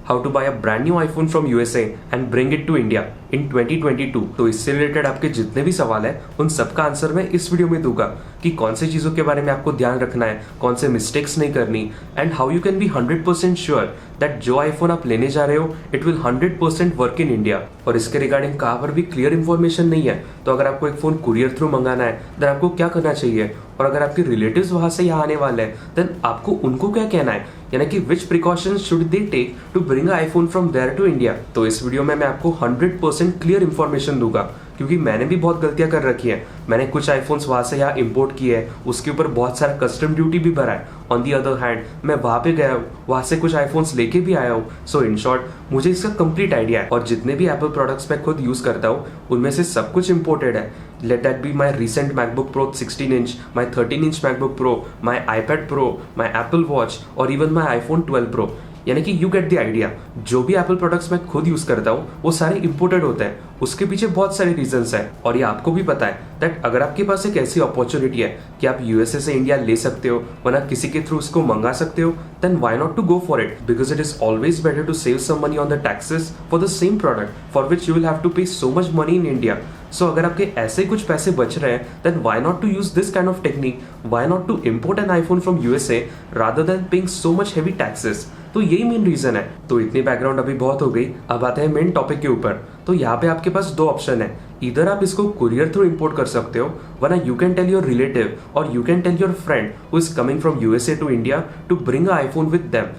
How to buy a brand new iPhone from USA and bring it to India in 2022। तो इससे related आपके जितने भी सवाल है उन सबका आंसर मैं इस वीडियो में दूंगा कि कौन सी चीजों के बारे में आपको ध्यान रखना है, कौन से मिस्टेक्स नहीं करनी, and how you can be 100% sure that जो आईफोन आप लेने जा रहे हो it will 100% work in India. और इसके रिगार्डिंग कहाँ पर भी क्लियर इन्फॉर्मेशन नहीं है। तो अगर आपको एक फोन कुरियर थ्रू मंगाना है देन आपको क्या करना चाहिए, और अगर आपके रिलेटिव्स वहां से यहाँ आने वाले हैं देन आपको उनको क्या कहना है, यानी कि which precautions should they take to bring iPhone from there to India. तो इस वीडियो में मैं आपको 100% क्लियर इन्फॉर्मेशन दूंगा, क्योंकि मैंने भी बहुत गलतियां कर रखी है। मैंने कुछ आईफोन्स वहां से यहाँ इंपोर्ट किए हैं, उसके ऊपर बहुत सारा कस्टम ड्यूटी भी भरा है। ऑन दी अदर हैंड मैं वहां पे गया हूँ, वहां से कुछ आईफोन्स लेके भी आया हूँ। सो इन शॉर्ट मुझे इसका कंप्लीट आइडिया है, और जितने भी एप्पल प्रोडक्ट्स मैं खुद यूज करता हूँ उनमें से सब कुछ इंपोर्टेड है। Let that be my recent MacBook pro 16 inch, my 13 inch MacBook pro, my iPad pro, my Apple watch और इवन माई आईफोन 12 प्रो। यानी कि यू गेट द आइडिया। जो भी एप्पल प्रोडक्ट्स मैं खुद यूज करता हूँ वो सारे इंपोर्टेड होते हैं। उसके पीछे बहुत सारे रीजंस हैं, और ये आपको भी पता है दैट अगर आपके पास एक ऐसी अपॉर्चुनिटी है कि आप यूएसए से इंडिया ले सकते हो वरना किसी के थ्रू उसको मंगा सकते हो, then why not to go for it, because it is always better to save some money on the taxes for the same product for which you will have to pay so much money in India. So अगर आपके ऐसे कुछ पैसे बच रहे हैं then why not to use this kind of technique, why not to import an iPhone from USA rather than paying so much heavy taxes. तो यही मेन रीजन है। तो इतनी बैकग्राउंड अभी बहुत हो गई, अब आते हैं मेन टॉपिक के ऊपर। तो यहाँ पे आपके पास दो ऑप्शन है, इधर आप इसको कुरियर थ्रू इंपोर्ट कर सकते हो, वरना you can tell your relative और you can tell your friend who is coming from USA to India to bring a iPhone with them.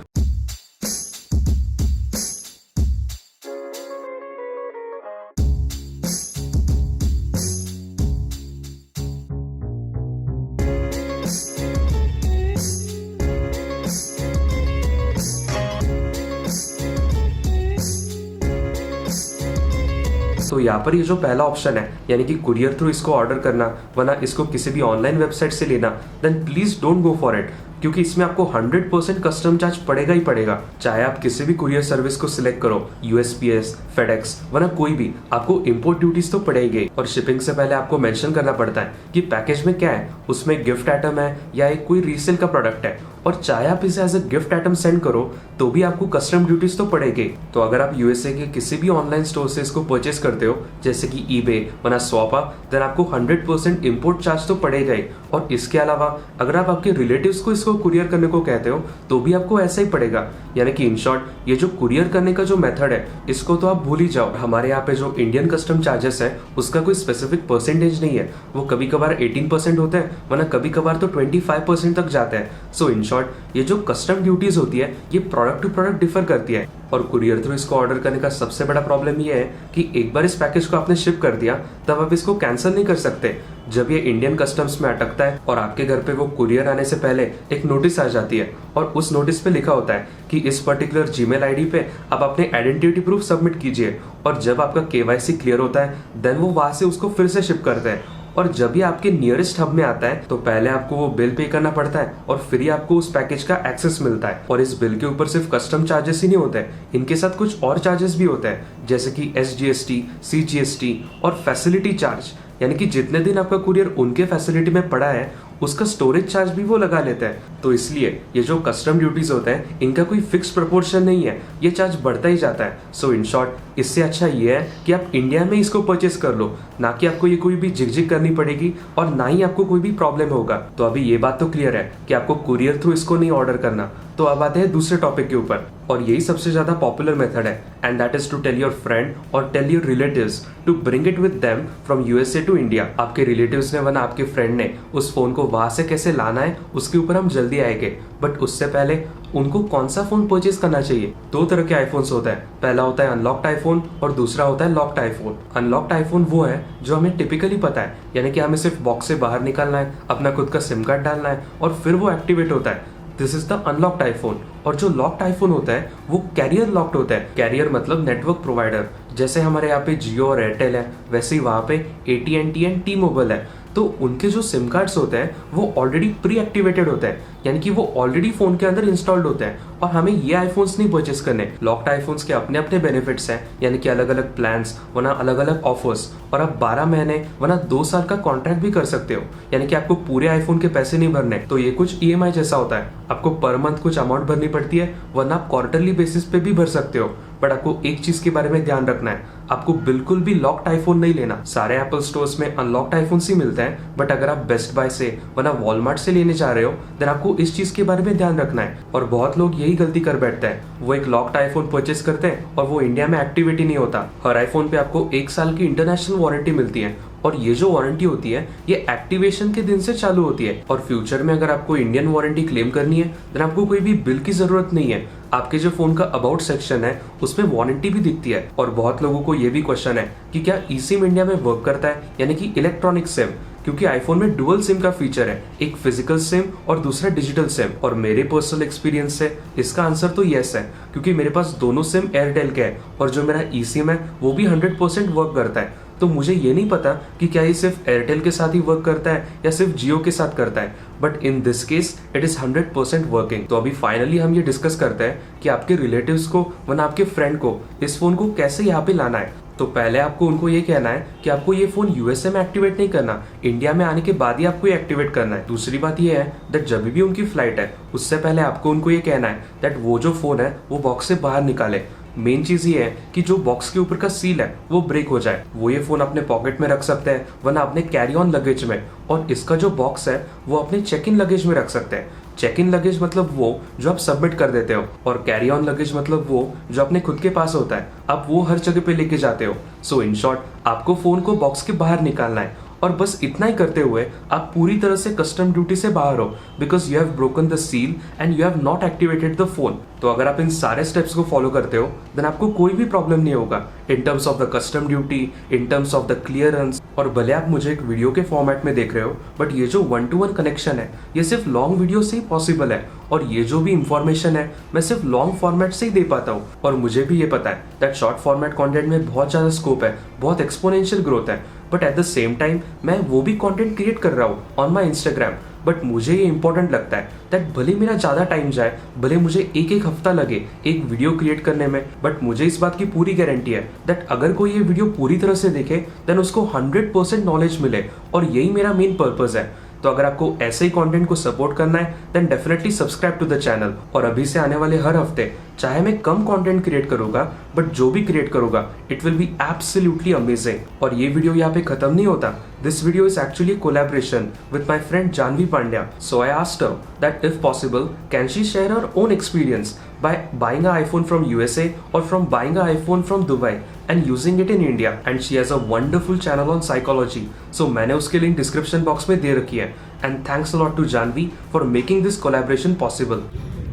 तो यहाँ पर ये जो पहला ऑप्शन है यानी कि कुरियर थ्रू इसको ऑर्डर करना वरना इसको किसी भी ऑनलाइन वेबसाइट से लेना, then please don't go for it, क्योंकि इसमें आपको 100% कस्टम चार्ज पड़ेगा ही पड़ेगा। चाहे आप किसी भी कुरियर सर्विस को सिलेक्ट करो, यूएसपीएस, फेडेक्स वरना कोई भी, आपको इंपोर्ट ड्यूटीज तो पड़ेगी। और शिपिंग से पहले आपको मेंशन करना पड़ता है कि पैकेज में क्या है, उसमें गिफ्ट आइटम है या एक कोई रीसेल का प्रोडक्ट है। और चाहे आप इसे as a gift item send करो तो भी आपको कस्टम ड्यूटीज तो पड़ेगी। तो अगर आप यूएसए के किसी भी ऑनलाइन स्टोर से इसको परचेस करते हो जैसे कि ईबे वरना स्वॉपा, देन आपको 100% इंपोर्ट चार्ज तो पड़ेगा ही। और इसके अलावा अगर आप आपके रिलेटिव्स को इसको कुरियर करने को कहते हो तो भी आपको ऐसा ही पड़ेगा। यानी कि इन शॉर्ट ये जो कुरियर करने का जो मेथड है इसको तो आप भूल ही जाओ। हमारे यहाँ पे जो इंडियन कस्टम चार्जेस है उसका कोई स्पेसिफिक परसेंटेज नहीं है, वो कभी कभार 18% होते हैं वरना कभी कभार तो 25% तक जाते हैं। सो इन शॉर्ट ये जो कस्टम ड्यूटीज होती है ये प्रोडक्ट टू प्रोडक्ट डिफर करती है। और कुरियर थ्रू इसको ऑर्डर करने का सबसे बड़ा प्रॉब्लम ये है कि एक बार इस पैकेज को आपने शिप कर दिया तब आप इसको कैंसिल नहीं कर सकते। जब ये इंडियन कस्टम्स में अटकता है और आपके घर पे वो कुरियर आने से पहले एक नोटिस आ जाती है, और उस नोटिस पे लिखा होता है कि इस पर्टिकुलर जीमेल आईडी पे आप अपने आइडेंटिटी प्रूफ सबमिट कीजिए। और जब आपका केवाईसी क्लियर होता है देन वो वहां से उसको फिर से शिप करते हैं। और जब ये आपके नियरेस्ट हब में आता है तो पहले आपको वो बिल पे करना पड़ता है और फिर ही आपको उस पैकेज का एक्सेस मिलता है। और इस बिल के ऊपर सिर्फ कस्टम चार्जेस ही नहीं होते, इनके साथ कुछ और चार्जेस भी होते हैं जैसे कि SGST, CGST और फैसिलिटी चार्ज, यानी कि जितने दिन आपका कुरियर उनके फैसिलिटी में पड़ा है उसका स्टोरेज चार्ज भी वो लगा लेते हैं। तो इसलिए ये जो कस्टम ड्यूटीज होते हैं इनका कोई फिक्स प्रोपोर्शन नहीं है, ये चार्ज बढ़ता ही जाता है। सो इन शॉर्ट इससे अच्छा ये है कि आप इंडिया में इसको परचेस कर लो, ना कि आपको ये कोई भी झिकझिक करनी पड़ेगी और ना ही आपको कोई भी प्रॉब्लम होगा। तो अभी ये बात तो क्लियर है कि आपको कुरियर थ्रू इसको नहीं ऑर्डर करना। तो अब आते हैं दूसरे टॉपिक के ऊपर, और यही सबसे ज्यादा पॉपुलर मेथड है, and that is to tell your friend और tell your relatives to bring it with them from USA to India. आपके रिलेटिव्स ने वरना आपके फ्रेंड ने उस फोन को वहां से कैसे लाना है उसके ऊपर हम जल्दी आएंगे, बट उससे पहले उनको कौन सा फोन परचेज करना चाहिए। दो तरह के आईफोन्स होता है, पहला होता है अनलॉक्ड आईफोन और दूसरा होता है लॉक्ड आईफोन। अनलॉक्ड आईफोन वो है जो हमें टिपिकली पता है, यानी कि हमें सिर्फ बॉक्स से बाहर निकालना है, अपना खुद का सिम कार्ड डालना है और फिर वो एक्टिवेट होता है। This is the unlocked iPhone. और जो लॉक्ड आईफोन होता है वो कैरियर लॉक्ड होता है। कैरियर मतलब नेटवर्क प्रोवाइडर, जैसे हमारे यहाँ पे जियो और एयरटेल है वैसे ही वहाँ पे AT&T एंड T-Mobile है। तो उनके जो सिम कार्ड्स होते हैं वो ऑलरेडी प्री एक्टिवेटेड होते हैं, यानी कि वो ऑलरेडी फोन के अंदर इंस्टॉल्ड होते हैं और हमें ये आईफोन्स नहीं परचेस करने। लॉक्ड आईफोन्स के अपने अपने बेनिफिट्स हैं, यानी कि अलग अलग प्लान्स वरना अलग अलग ऑफर्स, और आप 12 महीने वरना 2 साल का कॉन्ट्रैक्ट भी कर सकते हो, यानी कि आपको पूरे आईफोन के पैसे नहीं भरने। तो ये कुछ ईएमआई जैसा होता है, आपको पर मंथ कुछ अमाउंट भरनी पड़ती है, वरना आप क्वार्टरली बेसिस पे भी भर सकते हो। बट आपको एक चीज के बारे में ध्यान रखना है, आपको बिल्कुल भी लॉक्ड आईफोन नहीं लेना। सारे एप्पल स्टोर्स में अनलॉक्ड आईफोन ही मिलते हैं, बट अगर आप बेस्ट बाय से वरना वॉलमार्ट से लेने जा रहे हो देन आपको इस चीज के बारे में ध्यान रखना है। और बहुत लोग यही गलती कर बैठते हैं, वो एक लॉक्ड आईफोन परचेस करते हैं और वो इंडिया में एक्टिवेट ही नहीं होता। हर आईफोन पे आपको 1 साल की इंटरनेशनल वारंटी मिलती है, और ये जो वारंटी होती है ये एक्टिवेशन के दिन से चालू होती है। और फ्यूचर में अगर आपको इंडियन वारंटी क्लेम करनी है देन आपको कोई भी बिल की जरूरत नहीं है। आपके जो फोन का अबाउट सेक्शन है उसमें वारंटी भी दिखती है। और बहुत लोगों को ये भी क्वेश्चन है कि क्या ई सिम इंडिया में वर्क करता है, यानी कि इलेक्ट्रॉनिक सिम, क्योंकि आईफोन में डुअल सिम का फीचर है, एक फिजिकल सिम और दूसरा डिजिटल सिम। और मेरे पर्सनल एक्सपीरियंस से इसका आंसर तो यस है, क्योंकि मेरे पास दोनों सिम एयरटेल के हैं और जो मेरा ई सिम है वो भी 100% वर्क करता है। तो मुझे ये नहीं पता कि क्या ये सिर्फ एयरटेल के साथ ही वर्क करता है या सिर्फ जियो के साथ करता है, but in this case it is 100% working. तो अभी फाइनली हम ये डिस्कस करते हैं कि आपके रिलेटिव्स को वरना आपके फ्रेंड को इस फोन को कैसे यहाँ पे लाना है। तो पहले आपको उनको ये कहना है कि आपको ये फोन यूएसए में एक्टिवेट नहीं करना, इंडिया में आने के बाद ही आपको ये एक्टिवेट करना है। दूसरी बात ये है दैट जब भी उनकी फ्लाइट है उससे पहले आपको उनको ये कहना है दैट वो जो फोन है वो बॉक्स से बाहर निकाले। मेन चीज ये है कि जो बॉक्स के ऊपर का सील है वो ब्रेक हो जाए। वो ये फोन अपने पॉकेट में रख सकते हैं वरना अपने कैरी ऑन लगेज में, और इसका जो बॉक्स है वो अपने चेक इन लगेज में रख सकते हैं। चेक इन लगेज मतलब वो जो आप सबमिट कर देते हो, और कैरी ऑन लगेज मतलब वो जो अपने खुद के पास होता है, आप वो हर जगह पे लेके जाते हो। सो इन शॉर्ट आपको फोन को बॉक्स के बाहर निकालना है, और बस इतना ही करते हुए आप पूरी तरह से कस्टम ड्यूटी से बाहर हो, because you have broken the seal and you have not activated the phone. तो अगर आप इन सारे स्टेप्स को फॉलो करते हो देन आपको कोई भी प्रॉब्लम नहीं होगा in terms of the custom duty, in terms of the clearance. और भले आप मुझे एक वीडियो के फॉर्मेट में देख रहे हो, बट ये जो 1-to-1 कनेक्शन है ये सिर्फ लॉन्ग वीडियो से ही पॉसिबल है, और ये जो भी इंफॉर्मेशन है मैं सिर्फ लॉन्ग फॉर्मेट से ही दे पाता हूँ। और मुझे भी ये पता है दैट शॉर्ट फॉर्मेट कंटेंट में बहुत ज्यादा स्कोप है, बहुत एक्सपोनेंशियल ग्रोथ है, but at the same time मैं वो भी कंटेंट क्रिएट कर रहा हूँ ऑन माई इंस्टाग्राम। बट मुझे ये इंपॉर्टेंट लगता है दैट भले मेरा ज्यादा टाइम जाए, भले मुझे एक हफ्ता लगे एक वीडियो क्रिएट करने में, बट मुझे इस बात की पूरी गारंटी है दैट अगर कोई ये वीडियो पूरी तरह से देखे देन उसको 100% नॉलेज मिले, और यही मेरा मेन पर्पस है। तो अगर आपको ऐसे ही कंटेंट को सपोर्ट करना है then definitely subscribe to the channel. और अभी से आने वाले हर हफ्ते चाहे मैं कम कंटेंट क्रिएट करूंगा, बट जो भी क्रिएट करूंगा it will be absolutely amazing. और ये वीडियो यहाँ पे खत्म नहीं होता, this video is actually collaboration with my friend Janvi Pandya. So I asked her that if possible can she share her own experience by buying an iPhone from USA or from buying an iPhone from Dubai and using it in India, and she has a wonderful channel on psychology, so मैंने उसके link description box में दे रखी है। And thanks a lot to Jahnavi for making this collaboration possible.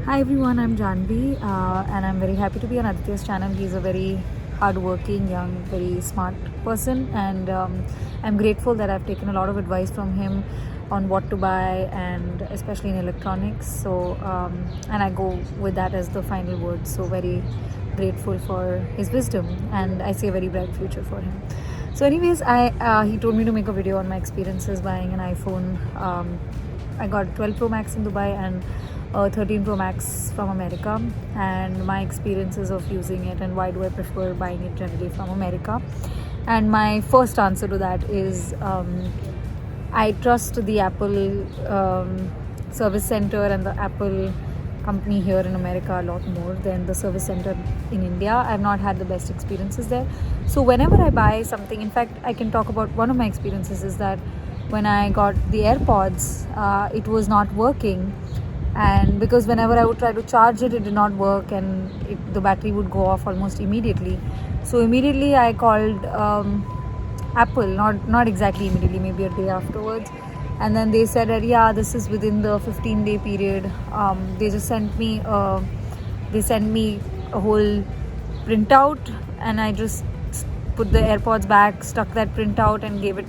Hi everyone, I'm Jahnavi and I'm very happy to be on Aditya's channel. He's a very hardworking, young, very smart person, and I'm grateful that I've taken a lot of advice from him on what to buy, and especially in electronics. So and I go with that as the final word. So very grateful for his wisdom, and I see a very bright future for him. So anyways, he told me to make a video on my experiences buying an iPhone. I got 12 Pro Max in Dubai and 13 Pro Max from America, and my experiences of using it and why do I prefer buying it generally from America. And my first answer to that is I trust the Apple service center and the Apple company here in America a lot more than the service center in India. I've not had the best experiences there. So whenever I buy something, in fact, I can talk about one of my experiences is that when I got the AirPods, it was not working. And because whenever I would try to charge it, it did not work, and the battery would go off almost immediately. So immediately I called Apple, not exactly immediately, maybe a day afterwards, and then they said that yeah, this is within the 15-day period. They just sent me a whole printout, and I just put the AirPods back, stuck that printout, and gave it,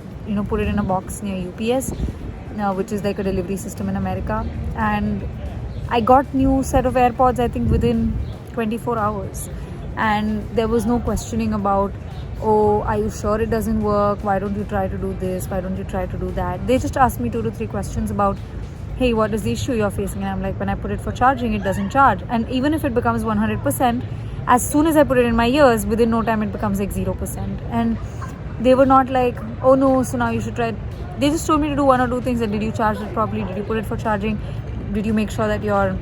put it in a box near UPS, which is like a delivery system in America. And I got new set of AirPods, I think within 24 hours, and there was no questioning about, oh, are you sure it doesn't work? Why don't you try to do this? Why don't you try to do that? They just asked me 2 to 3 questions about hey, what is the issue you're facing? And I'm like, when I put it for charging, it doesn't charge. And even if it becomes 100%, as soon as I put it in my ears, within no time it becomes like 0%. And they were not like, oh no, so now you should try it. They just told me to do one or two things. That did you charge it properly? Did you put it for charging? Did you make sure that your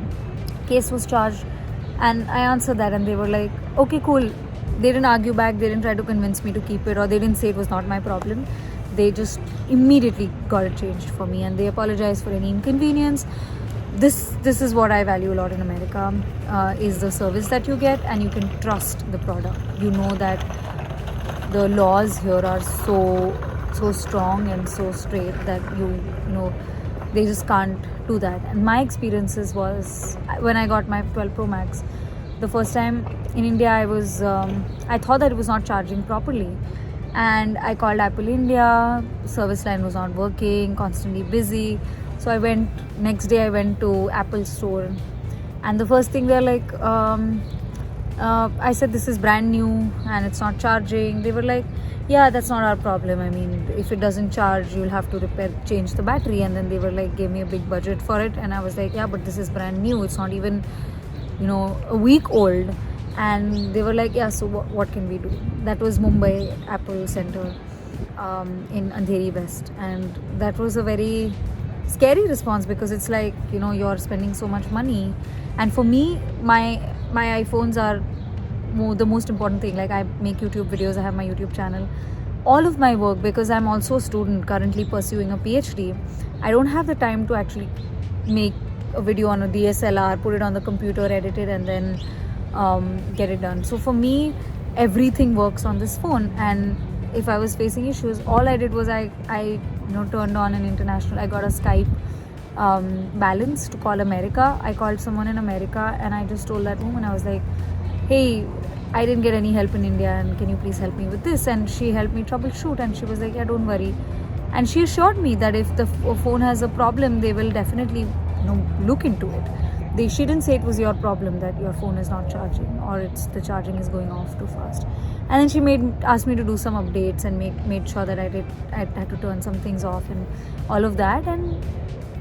case was charged? And I answered that, and they were like, okay, cool. They didn't argue back. They didn't try to convince me to keep it, or they didn't say it was not my problem. They just immediately got it changed for me, and they apologized for any inconvenience. This is what I value a lot in America, is the service that you get, and you can trust the product. You know that the laws here are so strong and so straight that you know they just can't do that. And my experiences was when I got my 12 Pro Max, the first time in India, I thought that it was not charging properly, and I called Apple India. Service line was not working, constantly busy. So next day I went to Apple store, and the first thing they're like, I said this is brand new and it's not charging. They were like, yeah, that's not our problem. I mean, if it doesn't charge, you'll have to change the battery. And then they were like, gave me a big budget for it, and I was like, yeah, but this is brand new. It's not even, a week old. And they were like, yeah, so what can we do? That was Mumbai Apple Center in Andheri West, and that was a very scary response, because it's like, you're spending so much money. And for me, my iPhones are the most important thing. Like, I make YouTube videos, I have my YouTube channel, all of my work, because I'm also a student currently pursuing a PhD. I don't have the time to actually make a video on a DSLR, put it on the computer, edit it, and then get it done. So for me, everything works on this phone. And if I was facing issues, all I did was I turned on an international. I got a Skype balance to call America. I called someone in America, and I just told that woman, I was like, hey, I didn't get any help in India, and can you please help me with this? And she helped me troubleshoot, and she was like, yeah, don't worry. And she assured me that if the phone has a problem, they will definitely look into it. She didn't say it was your problem that your phone is not charging, or the charging is going off too fast. And then she asked me to do some updates and made sure that I had to turn some things off and all of that, and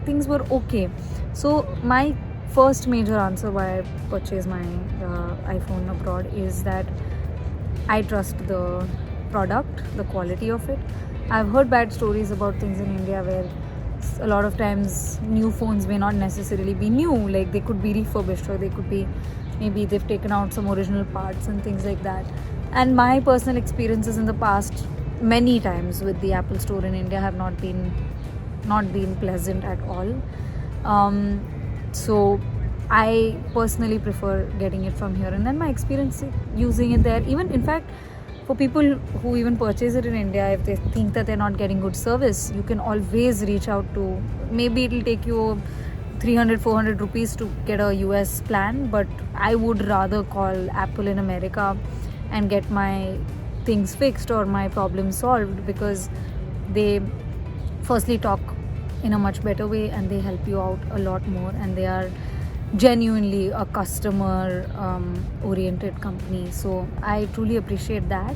things were okay. So my first major answer why I purchased my iPhone abroad is that I trust the product, the quality of it. I've heard bad stories about things in India where a lot of times new phones may not necessarily be new, like they could be refurbished, or they could be, maybe they've taken out some original parts and things like that. And my personal experiences in the past many times with the Apple store in India have not been pleasant at all. So I personally prefer getting it from here. And then my experience using it there, even in fact for people who even purchase it in India, if they think that they're not getting good service, you can always reach out to, maybe it'll take you 300-400 rupees to get a US plan, but I would rather call Apple in America and get my things fixed or my problem solved, because they firstly talk in a much better way, and they help you out a lot more, and they are genuinely a customer oriented company. So I truly appreciate that.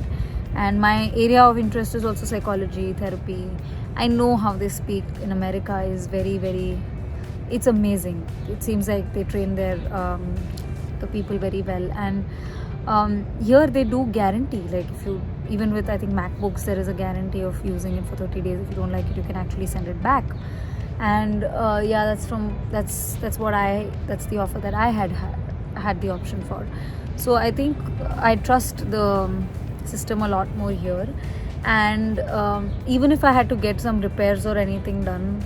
And my area of interest is also psychology, therapy. I know how they speak in America is very, very, it's amazing. It seems like they train the people very well. And here they do guarantee, like if you, even with I think MacBooks, there is a guarantee of using it for 30 days. If you don't like it, you can actually send it back. And that's the offer that I had the option for. So I think I trust the system a lot more here. And even if I had to get some repairs or anything done,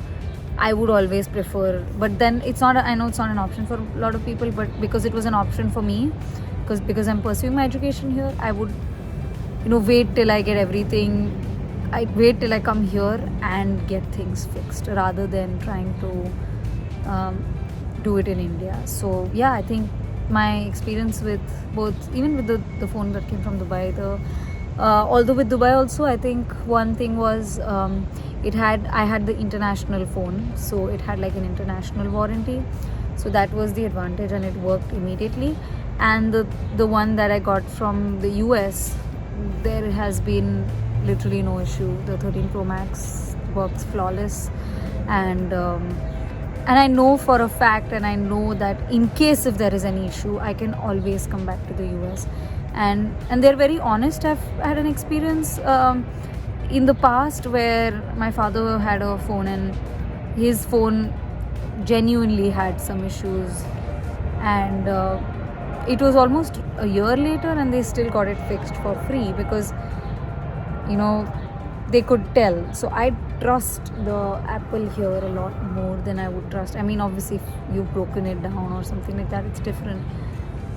I would always prefer, but then I know it's not an option for a lot of people, but because it was an option for me, because I'm pursuing my education here, I would wait till I get everything. I'd wait till I come here and get things fixed rather than trying to do it in India. So yeah, I think my experience with both, even with the phone that came from Dubai, although with Dubai also, I think one thing was I had the international phone, so it had like an international warranty. So that was the advantage, and it worked immediately. And the one that I got from the US, there has been literally no issue. The 13 Pro Max works flawless, and and I know for a fact, and I know that in case if there is any issue, I can always come back to the US. And they're very honest. I've had an experience in the past where my father had a phone, and his phone genuinely had some issues, and it was almost a year later and they still got it fixed for free because they could tell. So I trust the Apple here a lot more than I would trust, I mean, obviously if you've broken it down or something like that, it's different,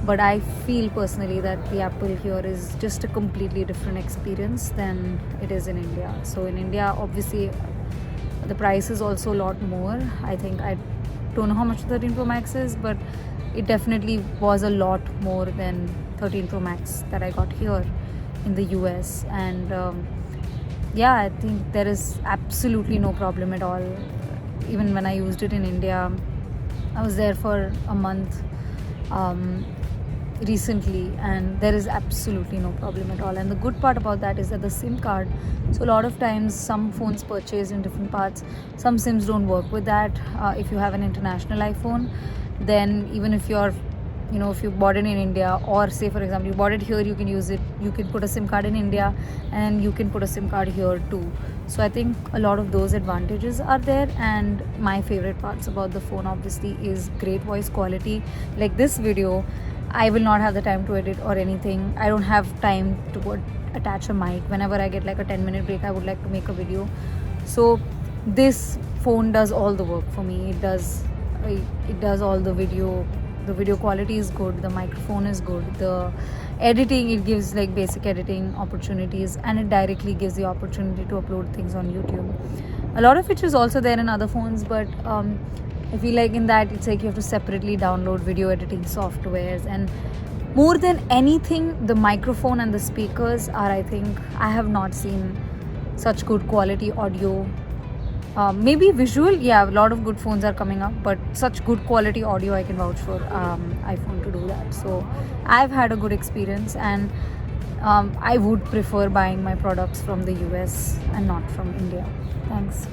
but I feel personally that the Apple here is just a completely different experience than it is in India. So in India, obviously the price is also a lot more. I think, I don't know how much 13 Pro Max is, but it definitely was a lot more than 13 Pro Max that I got here in the US. And yeah, I think there is absolutely no problem at all. Even when I used it in India, I was there for a month recently, and there is absolutely no problem at all. And the good part about that is that the SIM card, so a lot of times some phones purchased in different parts, some SIMs don't work with that. If you have an international iPhone, then even if you're if you bought it in India, or say for example you bought it here, you can use it, you can put a SIM card in India and you can put a SIM card here too. So I think a lot of those advantages are there. And my favorite parts about the phone obviously is great voice quality. Like this video, I will not have the time to edit or anything. I don't have time to attach a mic. Whenever I get like a 10-minute break, I would like to make a video. So this phone does all the work for me. It does all the video. The video quality is good, the microphone is good, the editing, it gives like basic editing opportunities, and it directly gives the opportunity to upload things on YouTube. A lot of which is also there in other phones, but I feel like in that it's like you have to separately download video editing softwares. And more than anything, the microphone and the speakers are, I think, I have not seen such good quality audio. Maybe visual, yeah, a lot of good phones are coming up, but such good quality audio, I can vouch for iPhone to do that. So I've had a good experience, and I would prefer buying my products from the US and not from India. Thanks.